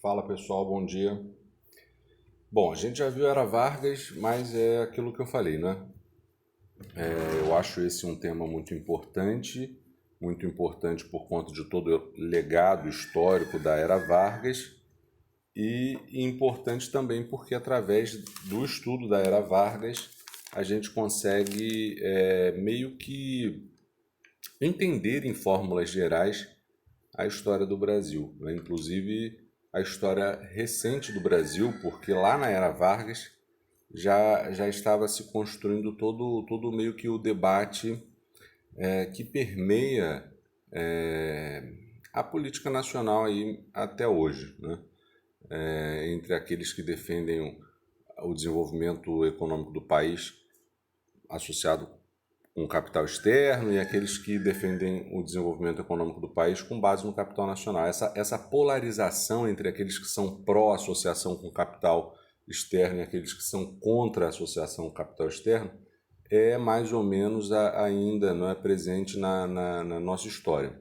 Fala pessoal, bom dia. Bom, a gente já viu Era Vargas, mas é aquilo que eu falei, né? Eu acho esse um tema muito importante por conta de todo o legado histórico da Era Vargas e importante também porque através do estudo da Era Vargas a gente consegue meio que entender em fórmulas gerais a história do Brasil, né? Inclusive a história recente do Brasil, porque lá na Era Vargas já estava se construindo todo meio que o debate que permeia a política nacional aí até hoje, né? Entre aqueles que defendem o desenvolvimento econômico do país associado com capital externo e aqueles que defendem o desenvolvimento econômico do país com base no capital nacional. Essa polarização entre aqueles que são pró-associação com capital externo e aqueles que são contra a associação com capital externo é mais ou menos ainda não é presente na nossa história.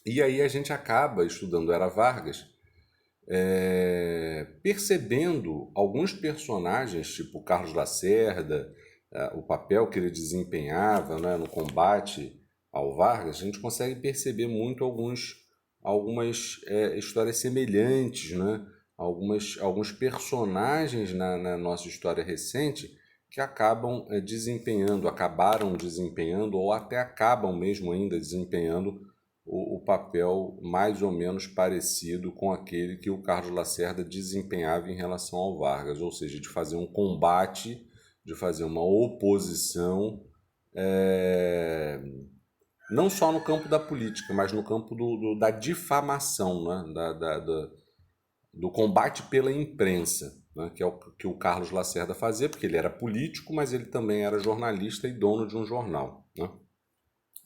E aí a gente acaba estudando Era Vargas percebendo alguns personagens, tipo Carlos Lacerda, o papel que ele desempenhava, né, no combate ao Vargas, a gente consegue perceber muito algumas histórias semelhantes, né? Alguns personagens na nossa história recente que acabaram desempenhando, ou até acabam mesmo ainda desempenhando o papel mais ou menos parecido com aquele que o Carlos Lacerda desempenhava em relação ao Vargas, ou seja, de fazer um combate, de fazer uma oposição, não só no campo da política, mas no campo da difamação, né? Do combate pela imprensa, né? Que é o que o Carlos Lacerda fazia, porque ele era político, mas ele também era jornalista e dono de um jornal, né?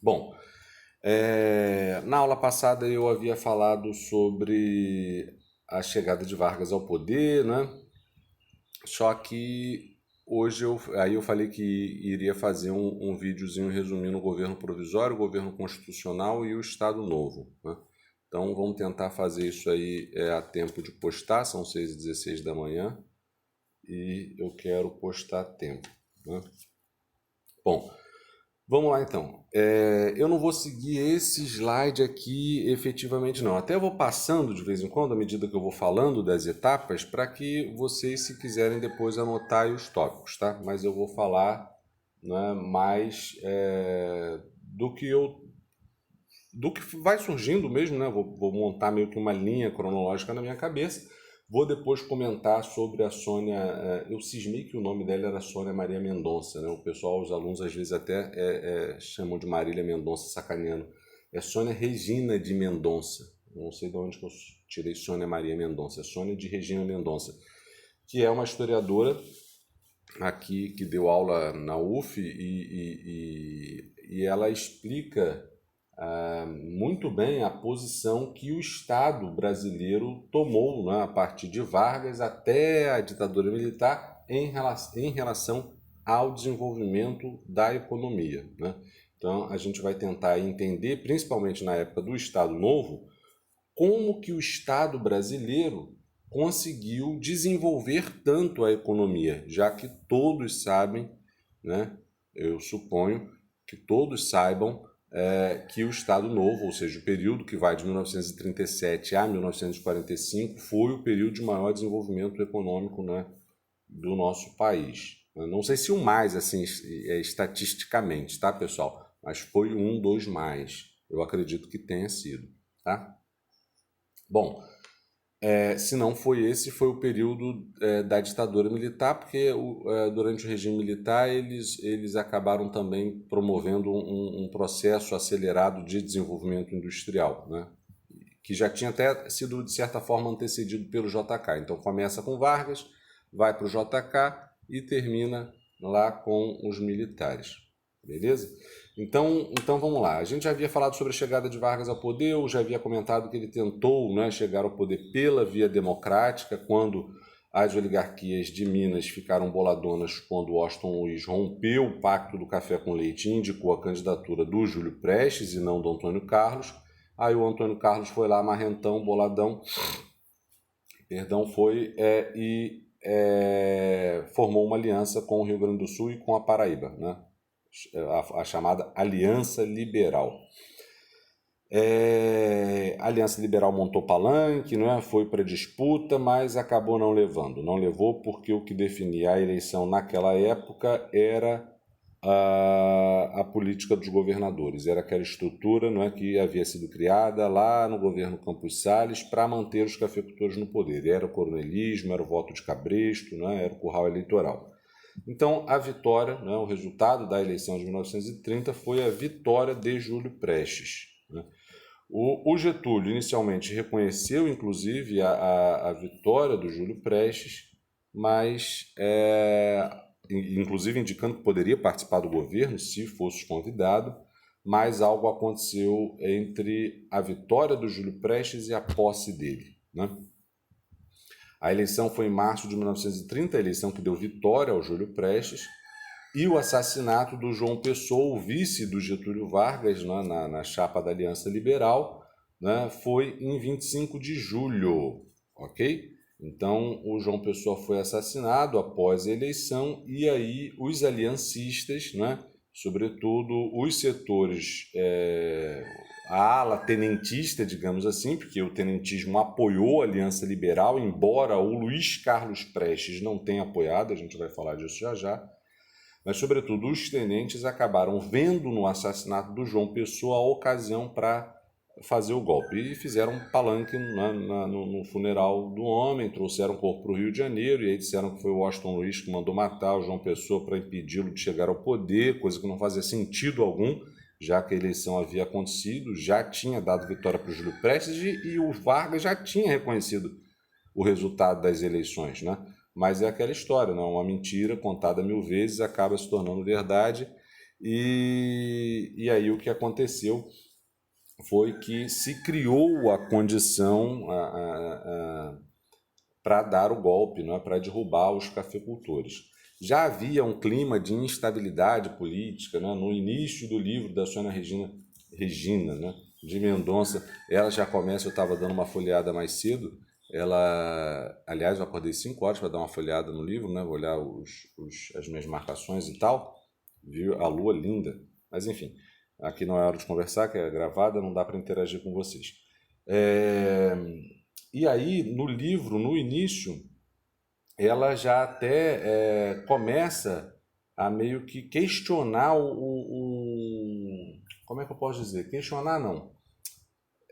Bom, na aula passada eu havia falado sobre a chegada de Vargas ao poder, né? Só que hoje eu falei que iria fazer um videozinho resumindo o governo provisório, o governo constitucional e o Estado Novo, né? Então vamos tentar fazer isso aí a tempo de postar, são 6h16 da manhã e eu quero postar a tempo, né? Bom, vamos lá então. Eu não vou seguir esse slide aqui efetivamente não. Até vou passando de vez em quando, à medida que eu vou falando das etapas, para que vocês, se quiserem, depois anotar os tópicos, tá? Mas eu vou falar, né, mais do que vai surgindo mesmo, né? Vou montar meio que uma linha cronológica na minha cabeça. Vou depois comentar sobre a Sônia. Eu cismei que o nome dela era Sônia Maria Mendonça, né? O pessoal, os alunos, às vezes até chamam de Marília Mendonça, sacaneando. É Sônia Regina de Mendonça. Não sei de onde que eu tirei Sônia Maria Mendonça. É Sônia de Regina Mendonça, que é uma historiadora aqui que deu aula na UF e ela explica muito bem a posição que o Estado brasileiro tomou, né, a partir de Vargas até a ditadura militar em relação ao desenvolvimento da economia, né? Então a gente vai tentar entender, principalmente na época do Estado Novo, como que o Estado brasileiro conseguiu desenvolver tanto a economia, já que todos sabem, né, eu suponho que todos saibam que o Estado Novo, ou seja, o período que vai de 1937 a 1945, foi o período de maior desenvolvimento econômico, né, do nosso país. Não sei se o mais, assim, estatisticamente, tá, pessoal? Mas foi um dos mais. Eu acredito que tenha sido, tá? Bom, se não foi esse, foi o período da ditadura militar, porque durante o regime militar eles acabaram também promovendo um processo acelerado de desenvolvimento industrial, né? Que já tinha até sido, de certa forma, antecedido pelo JK. Então começa com Vargas, vai para o JK e termina lá com os militares. Beleza? Então vamos lá. A gente já havia falado sobre a chegada de Vargas ao poder, eu já havia comentado que ele tentou, né, chegar ao poder pela via democrática, quando as oligarquias de Minas ficaram boladonas quando Washington Luiz rompeu o pacto do café com leite e indicou a candidatura do Júlio Prestes e não do Antônio Carlos. Aí o Antônio Carlos foi lá, marrentão, boladão, Perdão, formou uma aliança com o Rio Grande do Sul e com a Paraíba, né? A chamada Aliança Liberal. A Aliança Liberal montou palanque, né? Foi para disputa, mas acabou não levando. Não levou porque o que definia a eleição naquela época era a política dos governadores. Era aquela estrutura, não é, que havia sido criada lá no governo Campos Salles para manter os cafeicultores no poder. Era o coronelismo, era o voto de cabresto, não é, era o curral eleitoral. Então, a vitória, né, o resultado da eleição de 1930 foi a vitória de Júlio Prestes, né? O Getúlio inicialmente reconheceu, inclusive, a vitória do Júlio Prestes, mas, inclusive indicando que poderia participar do governo se fosse convidado, mas algo aconteceu entre a vitória do Júlio Prestes e a posse dele, né? A eleição foi em março de 1930, a eleição que deu vitória ao Júlio Prestes, e o assassinato do João Pessoa, o vice do Getúlio Vargas, né, na chapa da Aliança Liberal, né, foi em 25 de julho, ok? Então, o João Pessoa foi assassinado após a eleição, e aí os aliancistas, né, sobretudo os setores, a ala tenentista, digamos assim, porque o tenentismo apoiou a Aliança Liberal, embora o Luiz Carlos Prestes não tenha apoiado, a gente vai falar disso já já, mas, sobretudo, os tenentes acabaram vendo no assassinato do João Pessoa a ocasião para fazer o golpe. E fizeram um palanque no funeral do homem, trouxeram o corpo para o Rio de Janeiro, e aí disseram que foi o Washington Luiz que mandou matar o João Pessoa para impedi-lo de chegar ao poder, coisa que não fazia sentido algum, já que a eleição havia acontecido, já tinha dado vitória para o Júlio Prestes e o Vargas já tinha reconhecido o resultado das eleições, né? Mas é aquela história, né? Uma mentira contada 1000 vezes acaba se tornando verdade, e aí o que aconteceu foi que se criou a condição para dar o golpe, né? Para derrubar os cafeicultores. Já havia um clima de instabilidade política, né? No início do livro da Sônia Regina, né? De Mendonça, ela já começa, eu estava dando uma folheada mais cedo, aliás, eu acordei 5 horas para dar uma folheada no livro, né? Vou olhar as minhas marcações e tal, viu a lua linda, mas enfim, aqui não é hora de conversar, que é gravada, não dá para interagir com vocês. E aí, no livro, no início, ela já até começa a meio que questionar como é que eu posso dizer? Questionar não.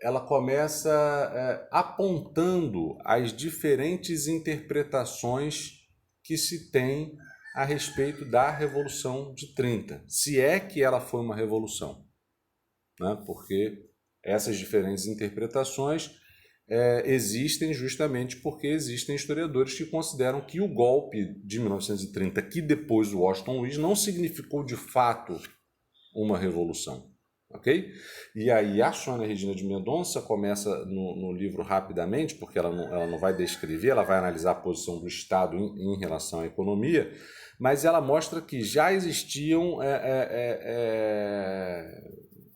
Ela começa apontando as diferentes interpretações que se tem a respeito da Revolução de 30, se é que ela foi uma revolução, né? Porque essas diferentes interpretações existem justamente porque existem historiadores que consideram que o golpe de 1930, que depois o Washington Luiz, não significou de fato uma revolução. Ok? E aí a Sônia Regina de Mendonça começa no livro rapidamente, porque ela não vai descrever, ela vai analisar a posição do Estado em relação à economia, mas ela mostra que já existiam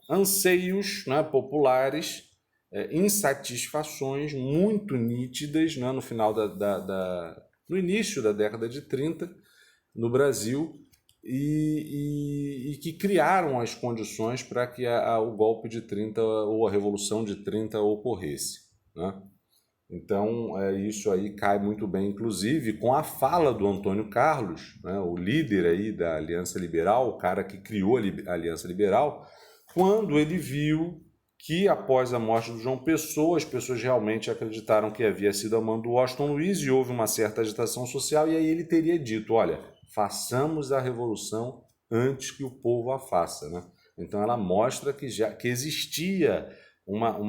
anseios, né, populares, insatisfações muito nítidas, né, no início da década de 30 no Brasil, e que criaram as condições para que o golpe de 30 ou a Revolução de 30 ocorresse, né? Então, isso aí cai muito bem, inclusive, com a fala do Antônio Carlos, né, o líder aí da Aliança Liberal, o cara que criou a Aliança Liberal, quando ele viu que, após a morte do João Pessoa, as pessoas realmente acreditaram que havia sido a mão do Washington Luiz e houve uma certa agitação social, e aí ele teria dito, olha, façamos a revolução antes que o povo a faça, né? Então ela mostra que existia uma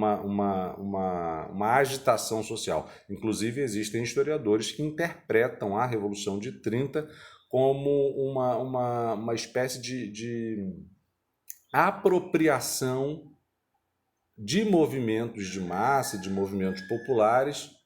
agitação social. Inclusive existem historiadores que interpretam a Revolução de 30 como uma espécie de apropriação de movimentos de massa, de movimentos populares,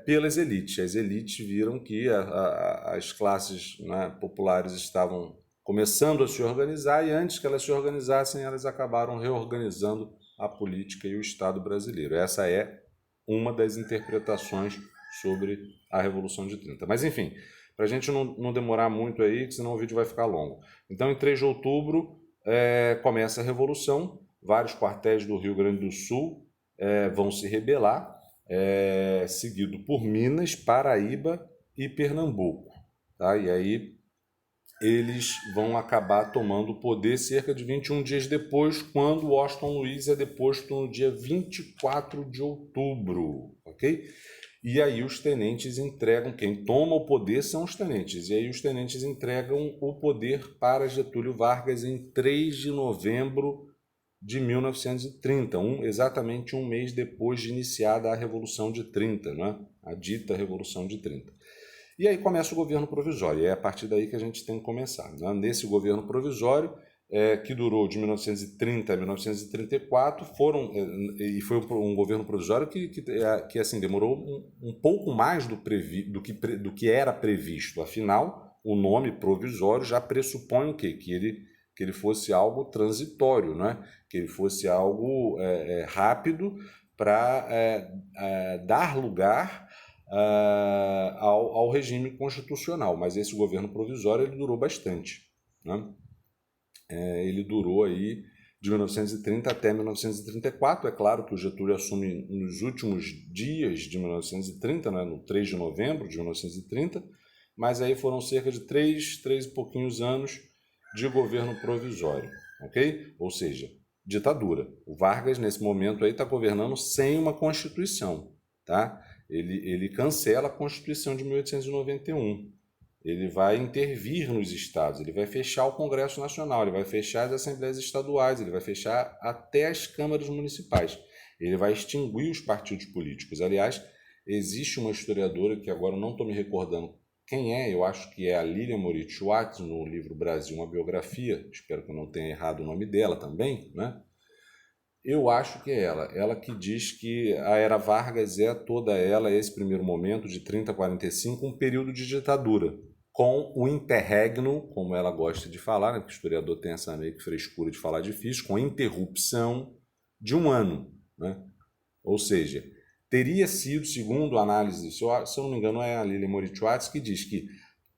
pelas elites. As elites viram que as classes, né, populares estavam começando a se organizar, e antes que elas se organizassem, elas acabaram reorganizando a política e o Estado brasileiro. Essa é uma das interpretações sobre a Revolução de 30. Mas enfim, para a gente não demorar muito aí, que senão o vídeo vai ficar longo. Então, em 3 de outubro, começa a Revolução, vários quartéis do Rio Grande do Sul vão se rebelar, seguido por Minas, Paraíba e Pernambuco. Tá? E aí eles vão acabar tomando o poder cerca de 21 dias depois, quando Washington Luiz é deposto no dia 24 de outubro, ok? E aí os tenentes entregam, quem toma o poder são os tenentes, e aí os tenentes entregam o poder para Getúlio Vargas em 3 de novembro de 1930, exatamente um mês depois de iniciada a Revolução de 30, né? A dita Revolução de 30. E aí começa o governo provisório, e é a partir daí que a gente tem que começar. Né? Nesse governo provisório, que durou de 1930 a 1934, e foi um governo provisório que assim, demorou um pouco mais do que era previsto. Afinal, o nome provisório já pressupõe o quê? Que ele fosse algo transitório, né? Que ele fosse algo rápido para dar lugar ao regime constitucional, mas esse governo provisório ele durou bastante, né? Ele durou aí de 1930 até 1934. É claro que o Getúlio assume nos últimos dias de 1930, né, no 3 de novembro de 1930, mas aí foram cerca de 3 e pouquinhos anos de governo provisório, ok? Ou seja, ditadura. O Vargas, nesse momento aí, está governando sem uma Constituição, tá? Ele cancela a Constituição de 1891. Ele vai intervir nos estados, ele vai fechar o Congresso Nacional, ele vai fechar as assembleias estaduais, ele vai fechar até as câmaras municipais. Ele vai extinguir os partidos políticos. Aliás, existe uma historiadora que agora eu não estou me recordando quem é, eu acho que é a Lília Moritz Schwartz, no livro Brasil, uma biografia, espero que eu não tenha errado o nome dela também, né? Eu acho que é ela que diz que a era Vargas é toda ela, esse primeiro momento, de 30 a 45, um período de ditadura, com o interregno, como ela gosta de falar, né, que o historiador tem essa meio que frescura de falar difícil, com interrupção de um ano, né? Ou seja, teria sido, segundo a análise, se eu não me engano é a Lília Moritz Schwartz, que diz que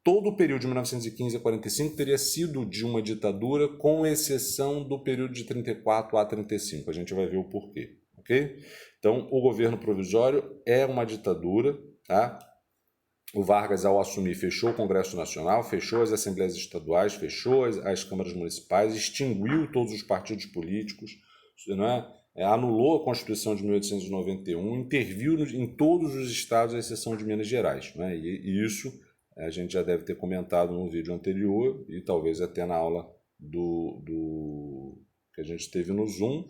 todo o período de 1915 a 45 teria sido de uma ditadura, com exceção do período de 34 a 35. A gente vai ver o porquê, ok? Então, o governo provisório é uma ditadura, tá? O Vargas, ao assumir, fechou o Congresso Nacional, fechou as assembleias estaduais, fechou as câmaras municipais, extinguiu todos os partidos políticos, né? Anulou a Constituição de 1891, interviu em todos os estados, à exceção de Minas Gerais, né? E isso a gente já deve ter comentado no vídeo anterior e talvez até na aula que a gente teve no Zoom,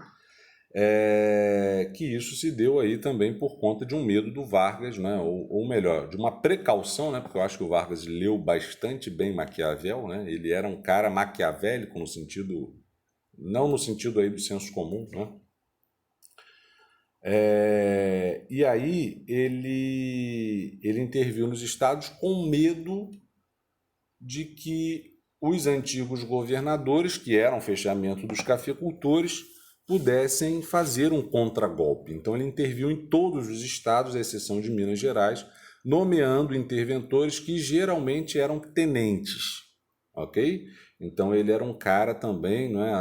que isso se deu aí também por conta de um medo do Vargas, né? Ou melhor, de uma precaução, né? Porque eu acho que o Vargas leu bastante bem Maquiavel, né? Ele era um cara maquiavélico no sentido, não no sentido aí do senso comum, né? E aí ele interviu nos estados com medo de que os antigos governadores, que eram fechamento dos cafeicultores, pudessem fazer um contragolpe. Então ele interviu em todos os estados, à exceção de Minas Gerais, nomeando interventores que geralmente eram tenentes, ok? Então ele era um cara também, não é?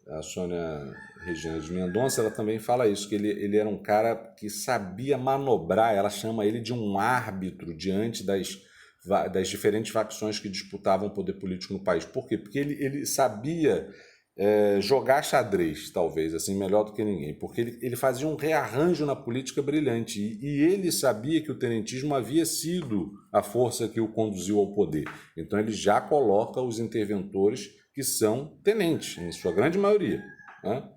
A Sônia Regina de Mendonça, ela também fala isso, que ele era um cara que sabia manobrar, ela chama ele de um árbitro diante das diferentes facções que disputavam o poder político no país. Por quê? Porque ele sabia jogar xadrez, talvez, assim, melhor do que ninguém, porque ele fazia um rearranjo na política brilhante, e ele sabia que o tenentismo havia sido a força que o conduziu ao poder. Então ele já coloca os interventores que são tenentes, em sua grande maioria, né?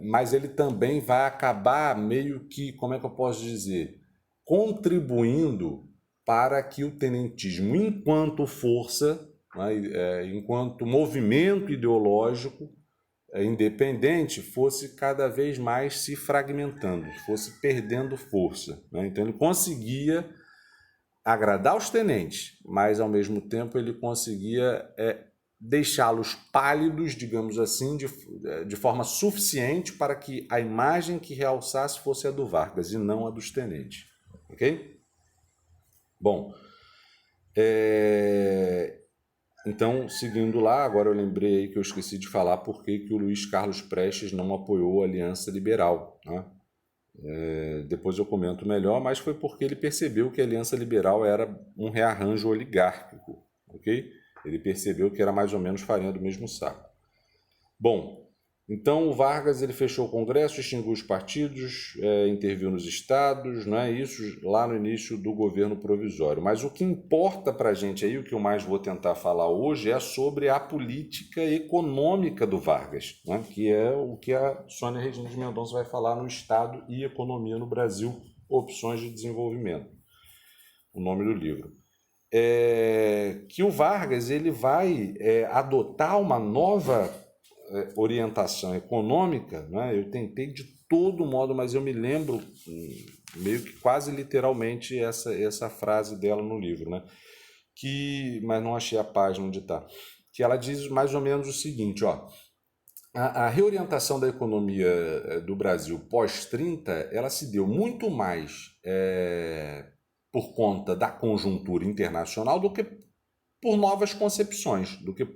Mas ele também vai acabar meio que, como é que eu posso dizer, contribuindo para que o tenentismo, enquanto força, né, enquanto movimento ideológico independente, fosse cada vez mais se fragmentando, fosse perdendo força, né? Então ele conseguia agradar os tenentes, mas ao mesmo tempo ele conseguia deixá-los pálidos, digamos assim, de forma suficiente para que a imagem que realçasse fosse a do Vargas e não a dos tenentes. Ok? Bom, então, seguindo lá, agora eu lembrei aí que eu esqueci de falar por que o Luiz Carlos Prestes não apoiou a Aliança Liberal, né? Depois eu comento melhor, mas foi porque ele percebeu que a Aliança Liberal era um rearranjo oligárquico, ok? Ele percebeu que era mais ou menos farinha do mesmo saco. Bom, então o Vargas ele fechou o Congresso, extinguiu os partidos, interviu nos estados, não é isso lá no início do governo provisório. Mas o que importa para a gente aí, o que eu mais vou tentar falar hoje, é sobre a política econômica do Vargas, né? Que é o que a Sônia Regina de Mendonça vai falar no Estado e Economia no Brasil, Opções de Desenvolvimento, o nome do livro. Que o Vargas ele vai adotar uma nova orientação econômica, né? Eu tentei de todo modo, mas eu me lembro meio que quase literalmente essa frase dela no livro, né? Mas não achei a página onde está. Que ela diz mais ou menos o seguinte, ó. A reorientação da economia do Brasil pós-30, ela se deu muito mais por conta da conjuntura internacional do que por novas concepções, do que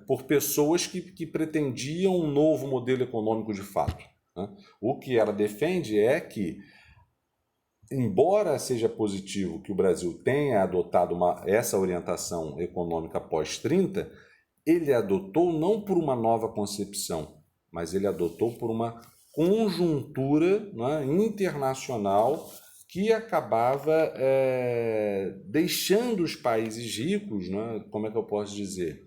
por pessoas que pretendiam um novo modelo econômico de fato, né? O que ela defende é que, embora seja positivo que o Brasil tenha adotado essa orientação econômica pós-30, ele adotou não por uma nova concepção, mas ele adotou por uma conjuntura, né, internacional que acabava deixando os países ricos, né, como é que eu posso dizer,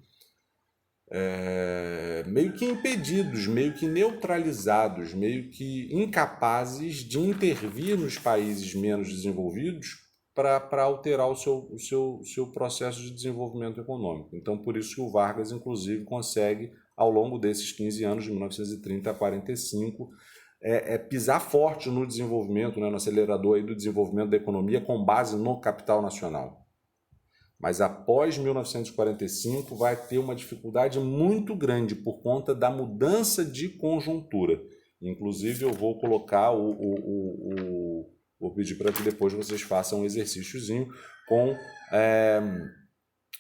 meio que impedidos, meio que neutralizados, meio que incapazes de intervir nos países menos desenvolvidos para alterar o seu processo de desenvolvimento econômico. Então, por isso que o Vargas, inclusive, consegue, ao longo desses 15 anos, de 1930 a 45, pisar forte no desenvolvimento, né, no acelerador aí do desenvolvimento da economia com base no capital nacional. Mas após 1945 vai ter uma dificuldade muito grande por conta da mudança de conjuntura. Inclusive eu vou colocar vou pedir para que depois vocês façam um exercíciozinho com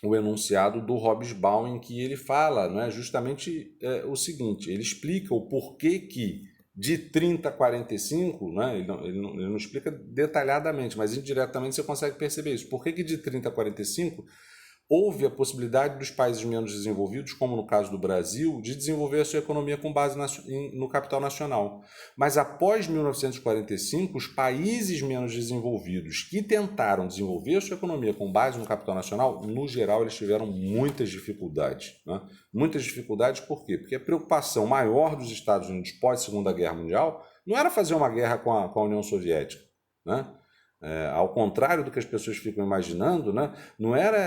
o enunciado do Hobsbawm, em que ele fala, né, justamente o seguinte, ele explica o porquê que de 30 a 45, né, ele não explica detalhadamente, mas indiretamente você consegue perceber isso. Por que de 30 a 45 houve a possibilidade dos países menos desenvolvidos, como no caso do Brasil, de desenvolver a sua economia com base no capital nacional. Mas após 1945, os países menos desenvolvidos que tentaram desenvolver a sua economia com base no capital nacional, no geral, eles tiveram muitas dificuldades, né? Muitas dificuldades por quê? Porque a preocupação maior dos Estados Unidos pós-Segunda Guerra Mundial não era fazer uma guerra com a União Soviética, né? Ao contrário do que as pessoas ficam imaginando, né? Não era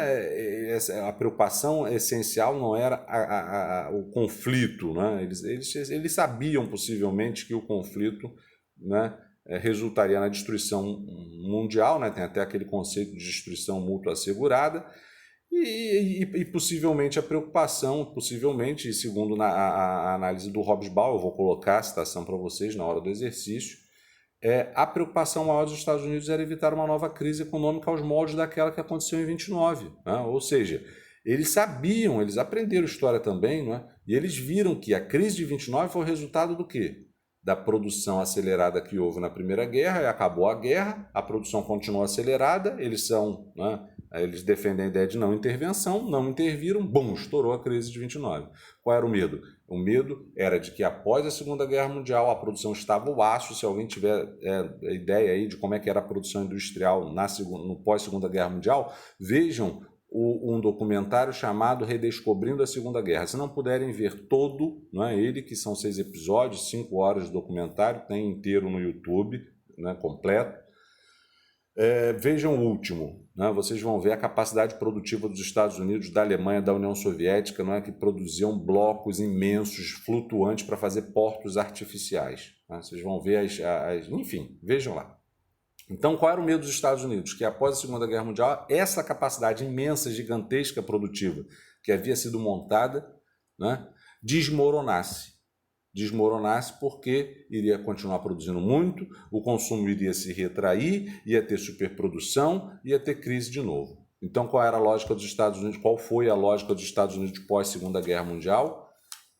a preocupação essencial, não era o conflito, né? Eles sabiam possivelmente que o conflito, né, resultaria na destruição mundial, né? Tem até aquele conceito de destruição mútua assegurada, e possivelmente a preocupação, possivelmente, segundo a análise do Hobsbawm, eu vou colocar a citação para vocês na hora do exercício, a preocupação maior dos Estados Unidos era evitar uma nova crise econômica aos moldes daquela que aconteceu em 29. Né? Ou seja, eles sabiam, eles aprenderam história também, né? E eles viram que a crise de 29 foi o resultado do quê? Da produção acelerada que houve na Primeira Guerra, e acabou a guerra, a produção continuou acelerada, eles defendem a ideia de não intervenção, não interviram, bum, estourou a crise de 29. Qual era o medo? O medo era de que após a Segunda Guerra Mundial a produção estava ao aço. Se alguém tiver ideia aí de como é que era a produção industrial no pós-Segunda Guerra Mundial, vejam um documentário chamado Redescobrindo a Segunda Guerra. Se não puderem ver todo, né, ele, que são 6 episódios, 5 horas de documentário, tem inteiro no YouTube, né, completo. Vejam o último, né? Vocês vão ver a capacidade produtiva dos Estados Unidos, da Alemanha, da União Soviética, não é, que produziam blocos imensos, flutuantes, para fazer portos artificiais, né? Vocês vão ver enfim, vejam lá. Então, qual era o medo dos Estados Unidos? Que após a Segunda Guerra Mundial, essa capacidade imensa, gigantesca, produtiva, que havia sido montada, né, desmoronasse. Desmoronasse porque iria continuar produzindo muito, o consumo iria se retrair, ia ter superprodução, ia ter crise de novo. Então, qual era a lógica dos Estados Unidos? Qual foi a lógica dos Estados Unidos pós-Segunda Guerra Mundial?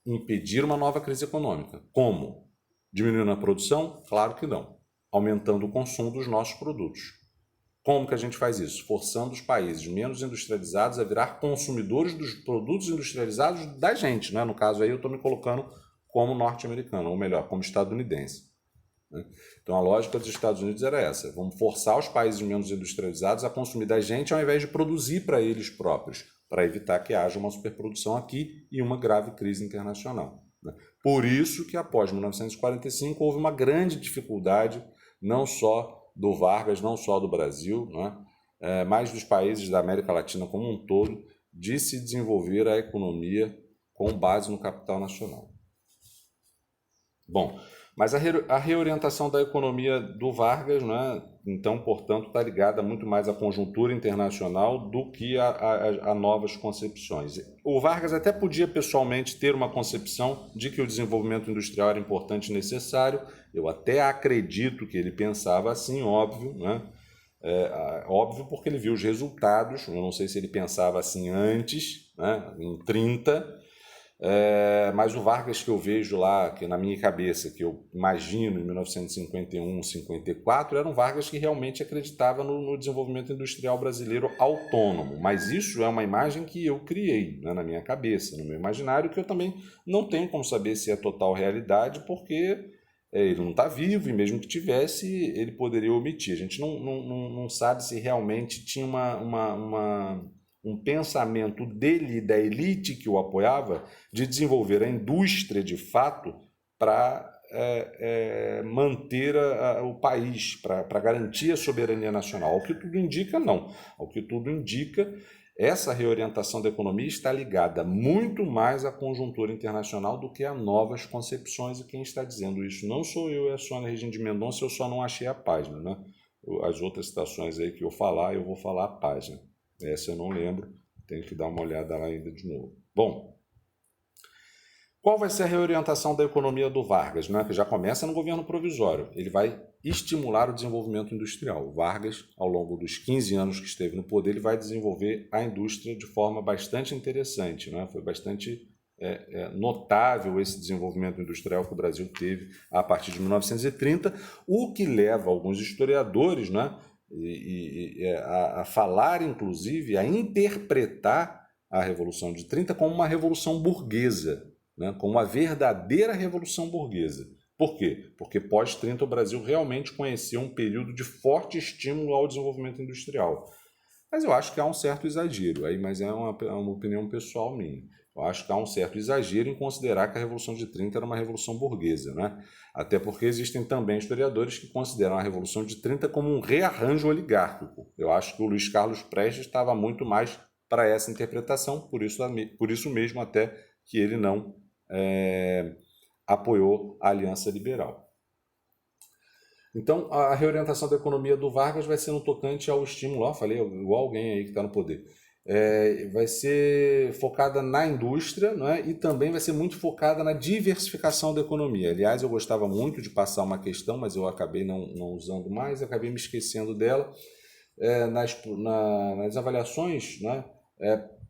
Impedir uma nova crise econômica. Como? Diminuindo a produção? Claro que não. Aumentando o consumo dos nossos produtos. Como que a gente faz isso? Forçando os países menos industrializados a virar consumidores dos produtos industrializados da gente, né? No caso aí eu estou me colocando como norte-americano, ou melhor, como estadunidense. Né? Então a lógica dos Estados Unidos era essa: vamos forçar os países menos industrializados a consumir da gente ao invés de produzir para eles próprios, para evitar que haja uma superprodução aqui e uma grave crise internacional. Né? Por isso que após 1945 houve uma grande dificuldade, não só do Vargas, não só do Brasil, né, mas dos países da América Latina como um todo, de se desenvolver a economia com base no capital nacional. Bom, mas a reorientação da economia do Vargas, né, então, portanto, está ligada muito mais à conjuntura internacional do que a novas concepções. O Vargas até podia pessoalmente ter uma concepção de que o desenvolvimento industrial era importante e necessário. Eu até acredito que ele pensava assim, óbvio, né? Óbvio porque ele viu os resultados. Eu não sei se ele pensava assim antes, né, em 30. Mas o Vargas que eu vejo lá, que na minha cabeça, que eu imagino em 1951, 54, era um Vargas que realmente acreditava no desenvolvimento industrial brasileiro autônomo. Mas isso é uma imagem que eu criei, né, na minha cabeça, no meu imaginário, que eu também não tenho como saber se é total realidade, porque ele não está vivo e mesmo que tivesse, ele poderia omitir. A gente não sabe se realmente tinha um pensamento dele e da elite que o apoiava de desenvolver a indústria de fato para manter o país, para garantir a soberania nacional. Ao que tudo indica, não. Ao que tudo indica, essa reorientação da economia está ligada muito mais à conjuntura internacional do que a novas concepções, e quem está dizendo isso não sou eu, é a Sônia Regina de Mendonça, eu só não achei a página, né? As outras citações aí que eu vou falar a página. Essa eu não lembro, tenho que dar uma olhada lá ainda de novo. Bom, qual vai ser a reorientação da economia do Vargas, né? Que já começa no governo provisório. Ele vai estimular o desenvolvimento industrial. O Vargas, ao longo dos 15 anos que esteve no poder, ele vai desenvolver a indústria de forma bastante interessante, né? Foi bastante notável esse desenvolvimento industrial que o Brasil teve a partir de 1930, o que leva alguns historiadores, né, a falar, inclusive, a interpretar a Revolução de 30 como uma revolução burguesa, né, como uma verdadeira revolução burguesa. Por quê? Porque pós-30 o Brasil realmente conheceu um período de forte estímulo ao desenvolvimento industrial. Mas eu acho que há um certo exagero, aí, mas é uma opinião pessoal minha. Eu acho que há um certo exagero em considerar que a Revolução de 30 era uma revolução burguesa, né? Até porque existem também historiadores que consideram a Revolução de 30 como um rearranjo oligárquico. Eu acho que o Luiz Carlos Prestes estava muito mais para essa interpretação, por isso mesmo até que ele não apoiou a Aliança Liberal. Então, a reorientação da economia do Vargas vai ser no tocante ao estímulo, falei igual alguém aí que está no poder, vai ser focada na indústria, não é? E também vai ser muito focada na diversificação da economia. Aliás, eu gostava muito de passar uma questão, mas eu acabei não usando mais, acabei me esquecendo dela, nas avaliações, né?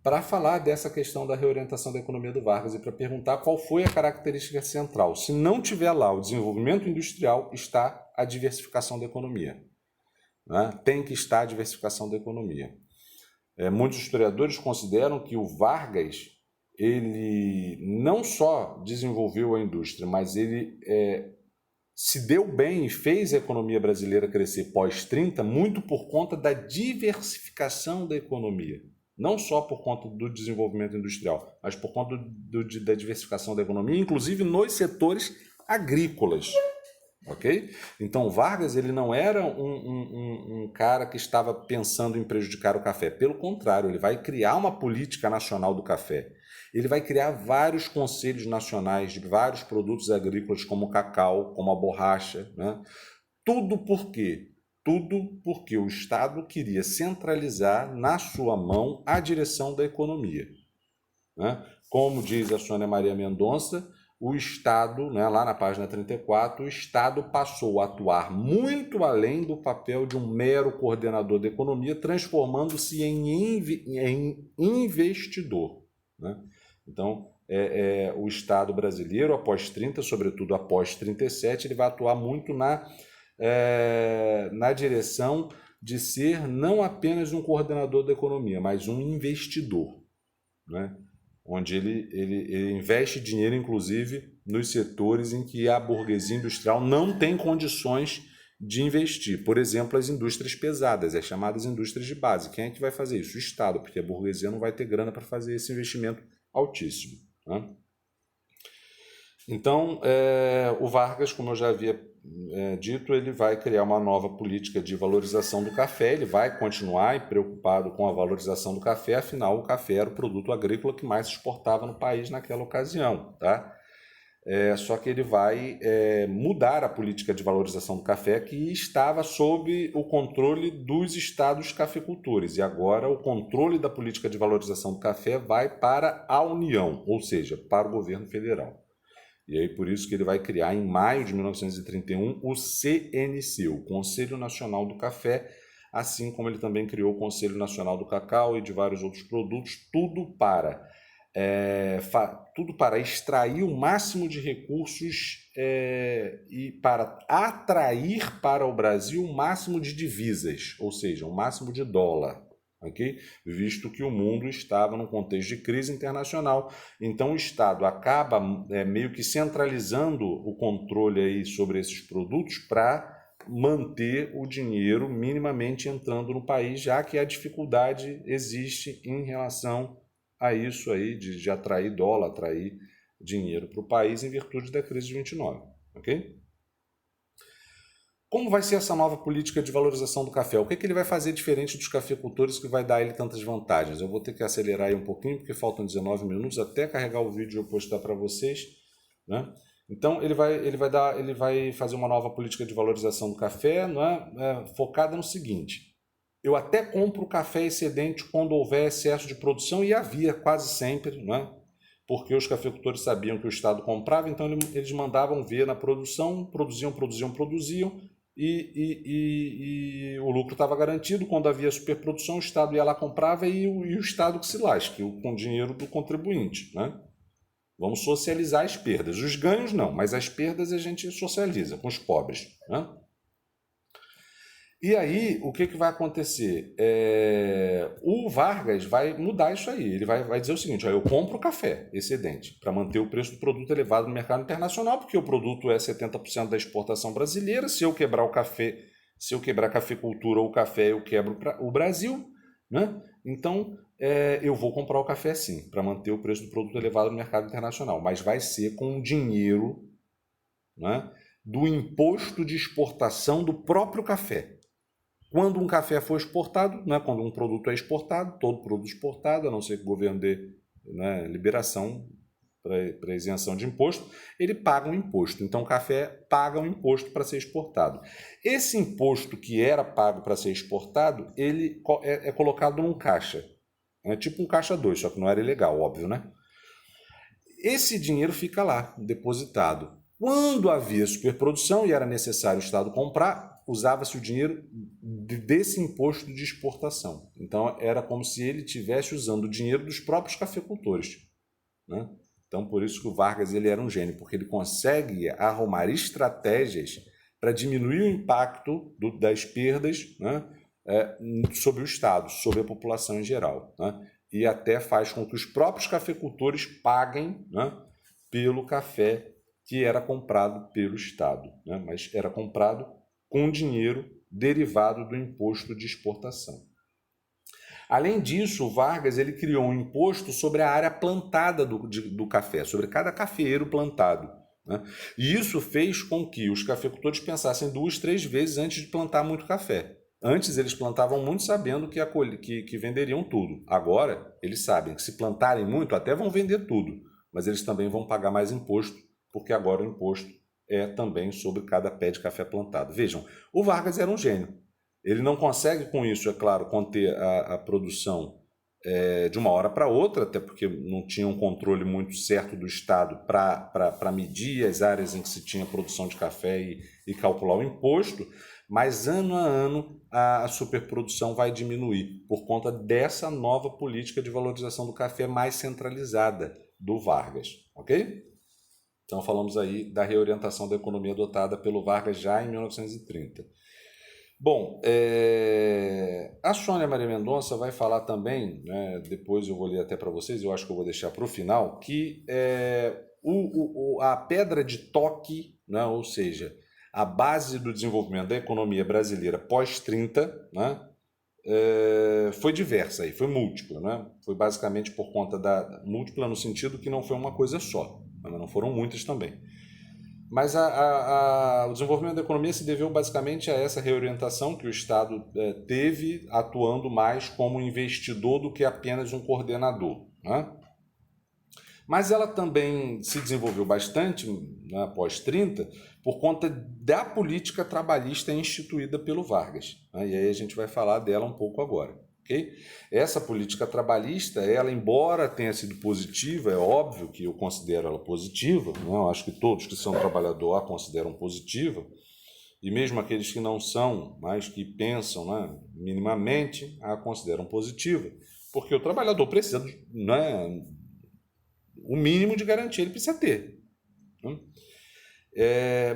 Para falar dessa questão da reorientação da economia do Vargas e para perguntar qual foi a característica central. Se não tiver lá o desenvolvimento industrial, está a diversificação da economia. Né? Tem que estar a diversificação da economia. Muitos historiadores consideram que o Vargas ele não só desenvolveu a indústria, mas ele se deu bem e fez a economia brasileira crescer pós-30 muito por conta da diversificação da economia. Não só por conta do desenvolvimento industrial, mas por conta da diversificação da economia, inclusive nos setores agrícolas. Ok? Então, Vargas ele não era um cara que estava pensando em prejudicar o café. Pelo contrário, ele vai criar uma política nacional do café. Ele vai criar vários conselhos nacionais de vários produtos agrícolas, como o cacau, como a borracha. Né? Tudo por quê? Tudo porque o Estado queria centralizar na sua mão a direção da economia, né? Como diz a Sônia Maria Mendonça, o Estado, né, lá na página 34, o Estado passou a atuar muito além do papel de um mero coordenador da economia, transformando-se em investidor, né? Então, o Estado brasileiro, após 30, sobretudo após 37, ele vai atuar muito na direção de ser não apenas um coordenador da economia, mas um investidor, né? Onde ele investe dinheiro, inclusive, nos setores em que a burguesia industrial não tem condições de investir. Por exemplo, as indústrias pesadas, as chamadas indústrias de base. Quem é que vai fazer isso? O Estado, porque a burguesia não vai ter grana para fazer esse investimento altíssimo, né? Então, o Vargas, como eu já havia dito, ele vai criar uma nova política de valorização do café, ele vai continuar preocupado com a valorização do café, afinal, o café era o produto agrícola que mais se exportava no país naquela ocasião, tá? Só que ele vai mudar a política de valorização do café, que estava sob o controle dos estados cafeicultores, e agora o controle da política de valorização do café vai para a União, ou seja, para o governo federal. E aí por isso que ele vai criar em maio de 1931 o CNC, o Conselho Nacional do Café, assim como ele também criou o Conselho Nacional do Cacau e de vários outros produtos, tudo para extrair o máximo de recursos e para atrair para o Brasil o máximo de divisas, ou seja, o máximo de dólar. Okay? Visto que o mundo estava num contexto de crise internacional, então o Estado acaba meio que centralizando o controle aí sobre esses produtos para manter o dinheiro minimamente entrando no país, já que a dificuldade existe em relação a isso aí de atrair dólar, atrair dinheiro para o país em virtude da crise de 29, ok? Como vai ser essa nova política de valorização do café? O que ele vai fazer diferente dos cafeicultores que vai dar a ele tantas vantagens? Eu vou ter que acelerar aí um pouquinho, porque faltam 19 minutos até carregar o vídeo e eu postar para vocês, né? Então, ele vai fazer uma nova política de valorização do café, né, focada no seguinte: eu até compro café excedente quando houver excesso de produção, e havia quase sempre, né? Porque os cafeicultores sabiam que o Estado comprava, então eles mandavam ver na produção, produziam, e o lucro estava garantido. Quando havia superprodução, o Estado ia lá, comprava, e o Estado que se lasque, com dinheiro do contribuinte, né? Vamos socializar as perdas. Os ganhos não, mas as perdas a gente socializa com os pobres, né? E aí, o que vai acontecer? O Vargas vai mudar isso aí. Ele vai dizer o seguinte: eu compro café excedente para manter o preço do produto elevado no mercado internacional, porque o produto é 70% da exportação brasileira. Se eu quebrar o café, se eu quebrar a cafeicultura ou o café, eu quebro o Brasil, né? Então, eu vou comprar o café sim, para manter o preço do produto elevado no mercado internacional, mas vai ser com o dinheiro, né, do imposto de exportação do próprio café. Quando um café for exportado, né, quando um produto é exportado, todo produto exportado, a não ser que o governo dê, né, liberação para isenção de imposto, ele paga um imposto. Então o café paga um imposto para ser exportado. Esse imposto que era pago para ser exportado, ele é colocado num caixa. É tipo um caixa 2, só que não era ilegal, óbvio, né? Esse dinheiro fica lá, depositado. Quando havia superprodução e era necessário o Estado comprar, usava-se o dinheiro desse imposto de exportação. Então, era como se ele estivesse usando o dinheiro dos próprios cafeicultores, né? Então, por isso que o Vargas ele era um gênio, porque ele consegue arrumar estratégias para diminuir o impacto das perdas, né, sobre o Estado, sobre a população em geral, né? E até faz com que os próprios cafeicultores paguem, né, pelo café que era comprado pelo Estado, né? Mas era comprado com dinheiro derivado do imposto de exportação. Além disso, o Vargas ele criou um imposto sobre a área plantada do café, sobre cada cafeeiro plantado, né? E isso fez com que os cafeicultores pensassem 2, 3 vezes antes de plantar muito café. Antes eles plantavam muito sabendo que venderiam tudo. Agora eles sabem que se plantarem muito até vão vender tudo, mas eles também vão pagar mais imposto, porque agora o imposto é também sobre cada pé de café plantado. Vejam, o Vargas era um gênio. Ele não consegue, com isso, é claro, conter a produção de uma hora para outra, até porque não tinha um controle muito certo do Estado para medir as áreas em que se tinha produção de café e calcular o imposto, mas ano a ano a superprodução vai diminuir por conta dessa nova política de valorização do café mais centralizada do Vargas, ok? Então falamos aí da reorientação da economia adotada pelo Vargas já em 1930. Bom, a Sônia Maria Mendonça vai falar também, né, depois eu vou ler até para vocês, eu acho que eu vou deixar para o final, que a pedra de toque, né, ou seja, a base do desenvolvimento da economia brasileira pós-30, né, foi diversa, aí, foi múltipla. Né? Foi basicamente por conta da múltipla no sentido que não foi uma coisa só, mas não foram muitas também. Mas o desenvolvimento da economia se deveu basicamente a essa reorientação que o Estado teve, atuando mais como investidor do que apenas um coordenador. Né? Mas ela também se desenvolveu bastante, né, após 30, por conta da política trabalhista instituída pelo Vargas. Né? E aí a gente vai falar dela um pouco agora. Okay? Essa política trabalhista, ela, embora tenha sido positiva, é óbvio que eu considero ela positiva, né? Eu acho que todos que são trabalhadores a consideram positiva, e mesmo aqueles que não são, mas que pensam, né, minimamente, a consideram positiva, porque o trabalhador precisa, né, o mínimo de garantia ele precisa ter. Né?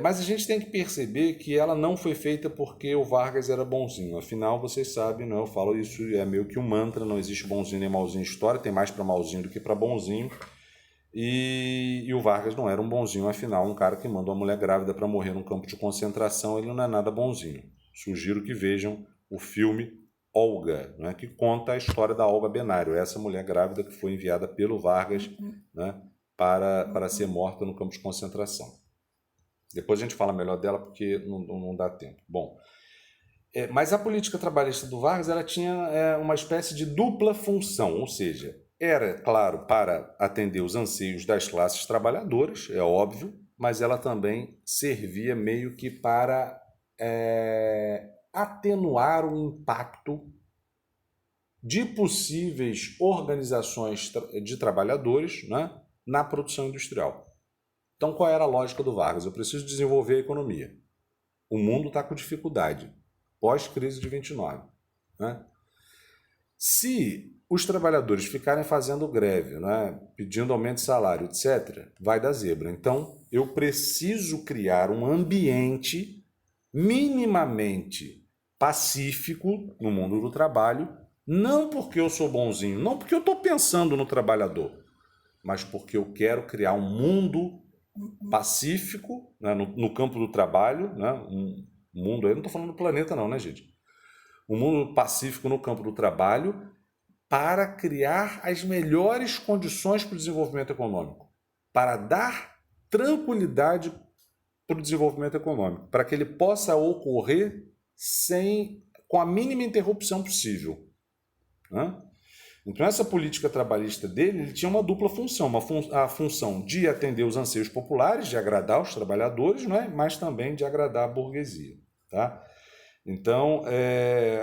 Mas a gente tem que perceber que ela não foi feita porque o Vargas era bonzinho. Afinal, vocês sabem, né? Eu falo isso, é meio que um mantra, não existe bonzinho nem malzinho em história, tem mais para malzinho do que para bonzinho. E o Vargas não era um bonzinho, afinal, um cara que manda uma mulher grávida para morrer num campo de concentração, ele não é nada bonzinho. Sugiro que vejam o filme Olga, né, que conta a história da Olga Benário, essa mulher grávida que foi enviada pelo Vargas, né, para ser morta no campo de concentração. Depois a gente fala melhor dela porque não dá tempo. Bom, mas a política trabalhista do Vargas ela tinha uma espécie de dupla função, ou seja, era, claro, para atender os anseios das classes trabalhadoras, é óbvio, mas ela também servia meio que para atenuar o impacto de possíveis organizações de trabalhadores, né, na produção industrial. Então, qual era a lógica do Vargas? Eu preciso desenvolver a economia. O mundo está com dificuldade, pós-crise de 29. Né? Se os trabalhadores ficarem fazendo greve, né, pedindo aumento de salário, etc., vai dar zebra. Então, eu preciso criar um ambiente minimamente pacífico no mundo do trabalho, não porque eu sou bonzinho, não porque eu estou pensando no trabalhador, mas porque eu quero criar um mundo pacífico, né, no campo do trabalho, né, um mundo, eu não estou falando do planeta não, né, gente? Um mundo pacífico no campo do trabalho para criar as melhores condições para o desenvolvimento econômico, para dar tranquilidade para o desenvolvimento econômico, para que ele possa ocorrer com a mínima interrupção possível. Né? Então, essa política trabalhista dele ele tinha uma dupla função, a função de atender os anseios populares, de agradar os trabalhadores, né? Mas também de agradar a burguesia. Tá? Então,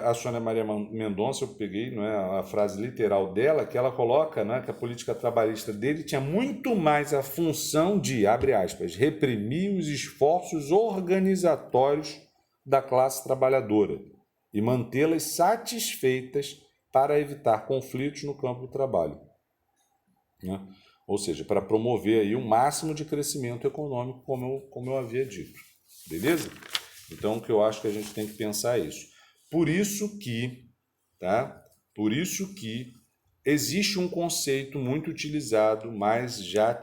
a Sônia Maria Mendonça, eu peguei, não é, a frase literal dela, que ela coloca, né, que a política trabalhista dele tinha muito mais a função de, abre aspas, reprimir os esforços organizatórios da classe trabalhadora e mantê-las satisfeitas para evitar conflitos no campo do trabalho. Né? Ou seja, para promover aí um máximo de crescimento econômico, como eu havia dito. Beleza? Então, o que eu acho que a gente tem que pensar é isso. Por isso que existe um conceito muito utilizado, mas já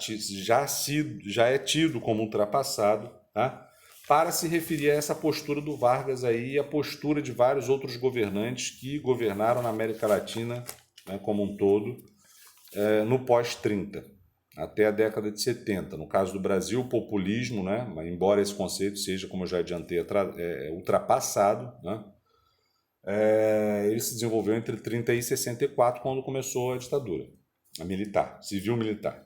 é tido como ultrapassado, tá? Para se referir a essa postura do Vargas aí e a postura de vários outros governantes que governaram na América Latina, né, como um todo, no pós-30. Até a década de 70. No caso do Brasil, o populismo, né, embora esse conceito seja, como eu já adiantei, ultrapassado, né, ele se desenvolveu entre 30 e 64, quando começou a ditadura, a militar, civil-militar.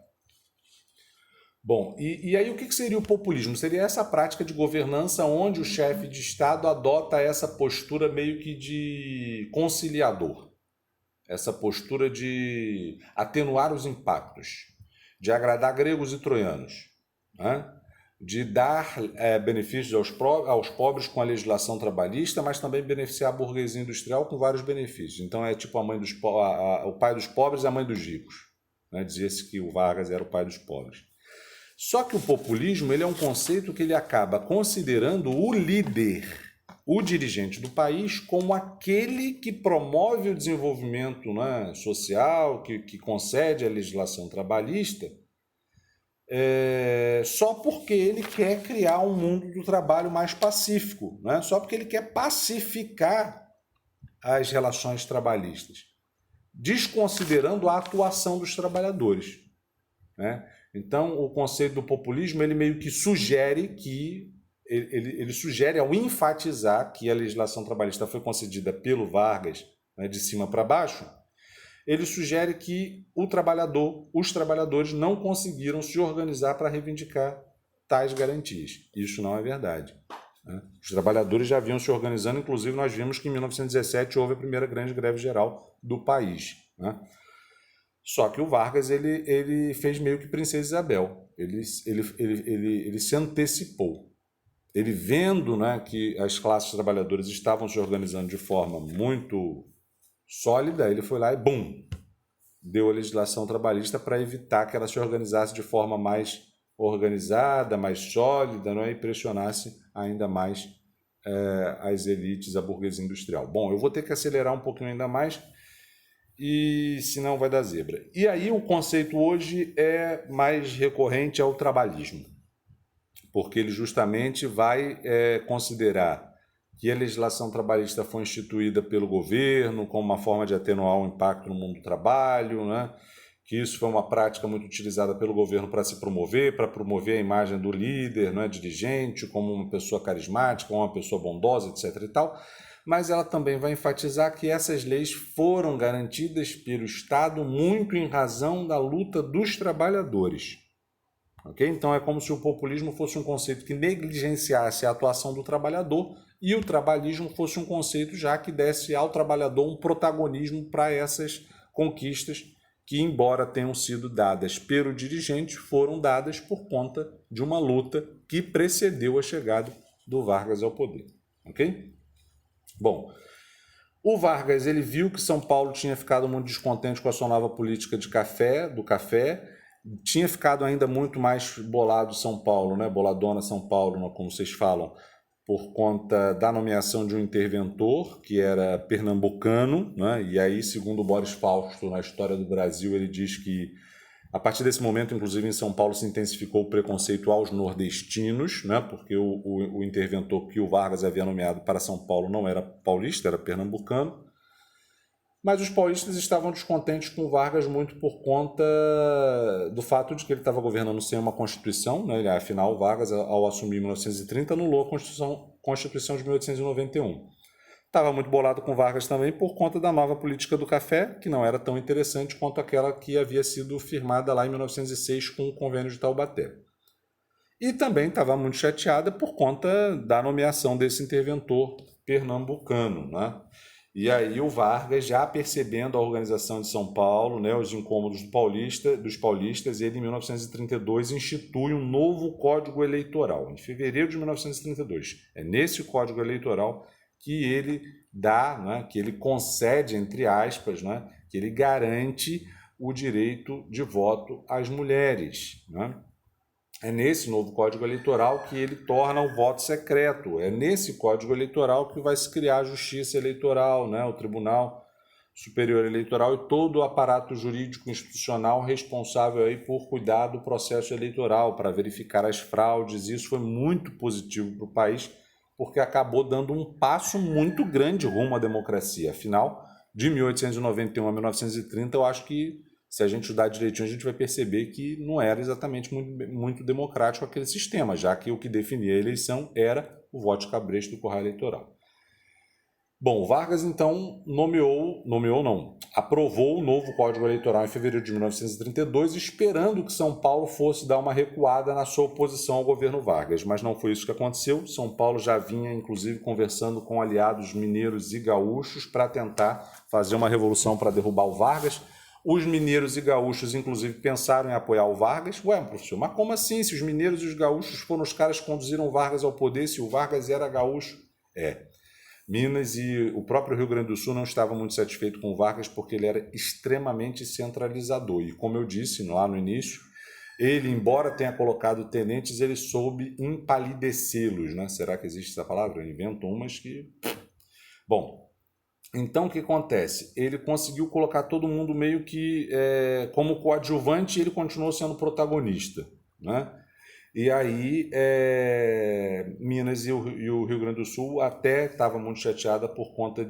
Bom, e aí o que seria o populismo? Seria essa prática de governança onde o chefe de Estado adota essa postura meio que de conciliador, essa postura de atenuar os impactos, de agradar gregos e troianos, né? De dar benefícios aos pobres com a legislação trabalhista, mas também beneficiar a burguesia industrial com vários benefícios. Então é tipo o pai dos pobres e a mãe dos ricos, né? Dizia-se que o Vargas era o pai dos pobres. Só que o populismo ele é um conceito que ele acaba considerando o líder, o dirigente do país, como aquele que promove o desenvolvimento, né, social, que concede a legislação trabalhista, só porque ele quer criar um mundo do trabalho mais pacífico, né? Só porque ele quer pacificar as relações trabalhistas, desconsiderando a atuação dos trabalhadores, né? Então, o conceito do populismo ele meio que sugere que ele sugere ao enfatizar que a legislação trabalhista foi concedida pelo Vargas, né, de cima para baixo. Ele sugere que os trabalhadores não conseguiram se organizar para reivindicar tais garantias. Isso não é verdade, né? Os trabalhadores já vinham se organizando, inclusive nós vimos que em 1917 houve a primeira grande greve geral do país, né? Só que o Vargas ele fez meio que Princesa Isabel, ele se antecipou. Ele vendo, né, que as classes trabalhadoras estavam se organizando de forma muito sólida, ele foi lá e, bum, deu a legislação trabalhista para evitar que ela se organizasse de forma mais organizada, mais sólida, não é? E pressionasse ainda mais as elites, a burguesia industrial. Bom, eu vou ter que acelerar um pouquinho ainda mais, e senão vai dar zebra. E aí o conceito hoje é mais recorrente ao trabalhismo, porque ele justamente vai considerar que a legislação trabalhista foi instituída pelo governo como uma forma de atenuar o impacto no mundo do trabalho, né? Que isso foi uma prática muito utilizada pelo governo para se promover, para promover a imagem do líder, não é, dirigente, como uma pessoa carismática, uma pessoa bondosa, etc. e tal. Mas ela também vai enfatizar que essas leis foram garantidas pelo Estado muito em razão da luta dos trabalhadores. Okay? Então é como se o populismo fosse um conceito que negligenciasse a atuação do trabalhador e o trabalhismo fosse um conceito já que desse ao trabalhador um protagonismo para essas conquistas que, embora tenham sido dadas pelo dirigente, foram dadas por conta de uma luta que precedeu a chegada do Vargas ao poder. Ok? Bom, o Vargas ele viu que São Paulo tinha ficado muito descontente com a sua nova política do café, tinha ficado ainda muito mais bolado São Paulo, né? Boladona São Paulo, como vocês falam, por conta da nomeação de um interventor, que era pernambucano, né? E aí, segundo o Boris Fausto, na História do Brasil, ele diz que, a partir desse momento, inclusive em São Paulo, se intensificou o preconceito aos nordestinos, né? Porque o interventor que o Vargas havia nomeado para São Paulo não era paulista, era pernambucano. Mas os paulistas estavam descontentes com Vargas muito por conta do fato de que ele estava governando sem uma Constituição, né? Afinal, Vargas, ao assumir em 1930, anulou a Constituição de 1891. Estava muito bolado com Vargas também por conta da nova política do café, que não era tão interessante quanto aquela que havia sido firmada lá em 1906 com o Convênio de Taubaté. E também estava muito chateada por conta da nomeação desse interventor pernambucano, né? E aí o Vargas, já percebendo a organização de São Paulo, né, os incômodos dos paulistas, ele em 1932 institui um novo Código Eleitoral, em fevereiro de 1932. É nesse Código Eleitoral que ele dá, né, que ele concede, entre aspas, né, que ele garante o direito de voto às mulheres, né? É nesse novo Código Eleitoral que ele torna o voto secreto. É nesse Código Eleitoral que vai se criar a Justiça Eleitoral, né? O Tribunal Superior Eleitoral e todo o aparato jurídico institucional responsável aí por cuidar do processo eleitoral, para verificar as fraudes. Isso foi muito positivo para o país, porque acabou dando um passo muito grande rumo à democracia. Afinal, de 1891 a 1930, eu acho que, se a gente estudar direitinho, a gente vai perceber que não era exatamente muito democrático aquele sistema, já que o que definia a eleição era o voto de cabresto do correio eleitoral. Bom, Vargas então nomeou não, aprovou o novo Código Eleitoral em fevereiro de 1932, esperando que São Paulo fosse dar uma recuada na sua oposição ao governo Vargas, mas não foi isso que aconteceu. São Paulo já vinha, inclusive, conversando com aliados mineiros e gaúchos para tentar fazer uma revolução para derrubar o Vargas. Os mineiros e gaúchos, inclusive, pensaram em apoiar o Vargas. Ué, professor, mas como assim? Se os mineiros e os gaúchos foram os caras que conduziram o Vargas ao poder, se o Vargas era gaúcho? Minas e o próprio Rio Grande do Sul não estavam muito satisfeitos com o Vargas porque ele era extremamente centralizador. E como eu disse lá no início, ele, embora tenha colocado tenentes, ele soube empalidecê-los, né? Será que existe essa palavra? Eu invento umas que... Bom, então o que acontece? Ele conseguiu colocar todo mundo meio que como coadjuvante e ele continuou sendo protagonista, né? E aí, Minas e o Rio Grande do Sul até estava muito chateada por conta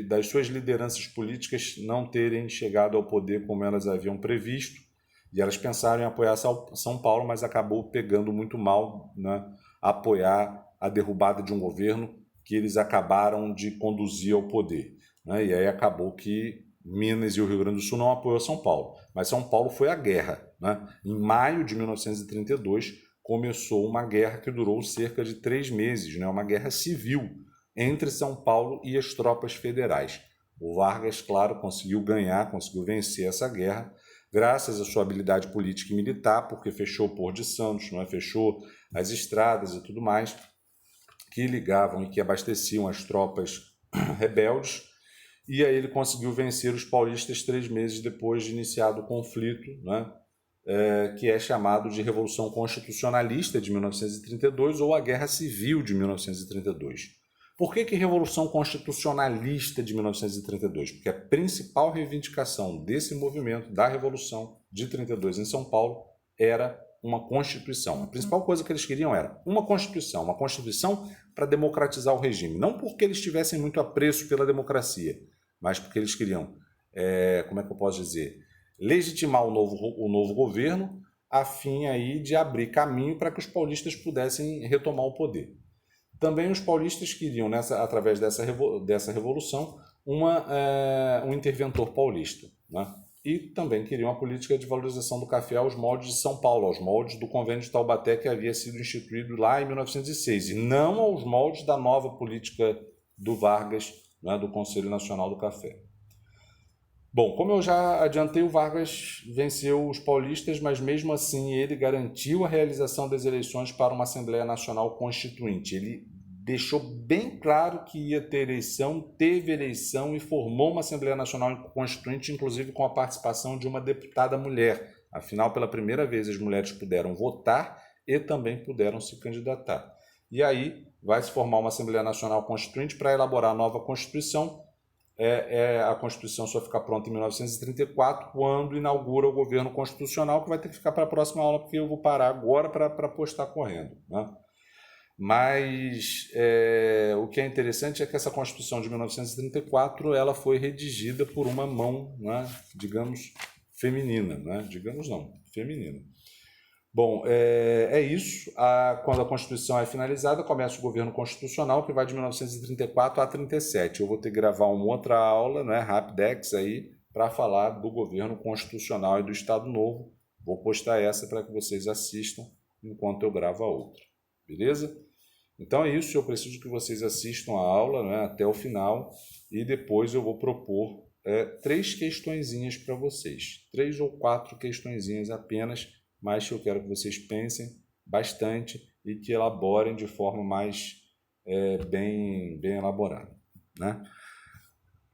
das suas lideranças políticas não terem chegado ao poder como elas haviam previsto. E elas pensaram em apoiar São Paulo, mas acabou pegando muito mal, né, apoiar a derrubada de um governo que eles acabaram de conduzir ao poder, né? E aí acabou que Minas e o Rio Grande do Sul não apoiou São Paulo. Mas São Paulo foi à guerra, né? Em maio de 1932, começou uma guerra que durou cerca de 3 meses, né? Uma guerra civil entre São Paulo e as tropas federais. O Vargas, claro, conseguiu ganhar, conseguiu vencer essa guerra, graças à sua habilidade política e militar, porque fechou o Porto de Santos, não é? Fechou as estradas e tudo mais, que ligavam e que abasteciam as tropas rebeldes, e aí ele conseguiu vencer os paulistas 3 meses depois de iniciado o conflito, né? Que é chamado de Revolução Constitucionalista de 1932 ou a Guerra Civil de 1932. Por que Revolução Constitucionalista de 1932? Porque a principal reivindicação desse movimento, da Revolução de 32 em São Paulo, era uma Constituição. A principal coisa que eles queriam era uma Constituição para democratizar o regime. Não porque eles tivessem muito apreço pela democracia, mas porque eles queriam, como é que eu posso dizer, legitimar o novo governo a fim aí de abrir caminho para que os paulistas pudessem retomar o poder. Também os paulistas queriam, através dessa revolução, um interventor paulista, né? E também queriam a política de valorização do café aos moldes de São Paulo, aos moldes do Convênio de Taubaté que havia sido instituído lá em 1906, e não aos moldes da nova política do Vargas, né, do Conselho Nacional do Café. Bom, como eu já adiantei, o Vargas venceu os paulistas, mas mesmo assim ele garantiu a realização das eleições para uma Assembleia Nacional Constituinte. Ele deixou bem claro que ia ter eleição, teve eleição e formou uma Assembleia Nacional Constituinte, inclusive com a participação de uma deputada mulher. Afinal, pela primeira vez, as mulheres puderam votar e também puderam se candidatar. E aí vai se formar uma Assembleia Nacional Constituinte para elaborar a nova Constituição. A Constituição só fica pronta em 1934, quando inaugura o governo constitucional, que vai ter que ficar para a próxima aula, porque eu vou parar agora para postar correndo, né? Mas o que é interessante é que essa Constituição de 1934 ela foi redigida por uma mão, né, digamos, feminina. Né? Digamos não, feminina. Bom, é isso. Quando a Constituição é finalizada, começa o governo constitucional, que vai de 1934 a 37. Eu vou ter que gravar uma outra aula, né, Rapidex, aí, para falar do governo constitucional e do Estado Novo. Vou postar essa para que vocês assistam enquanto eu gravo a outra. Beleza? Então é isso. Eu preciso que vocês assistam a aula, né, até o final e depois eu vou propor 3 questõezinhas para vocês. 3 ou 4 questõezinhas apenas, mas que eu quero que vocês pensem bastante e que elaborem de forma mais bem elaborada, né?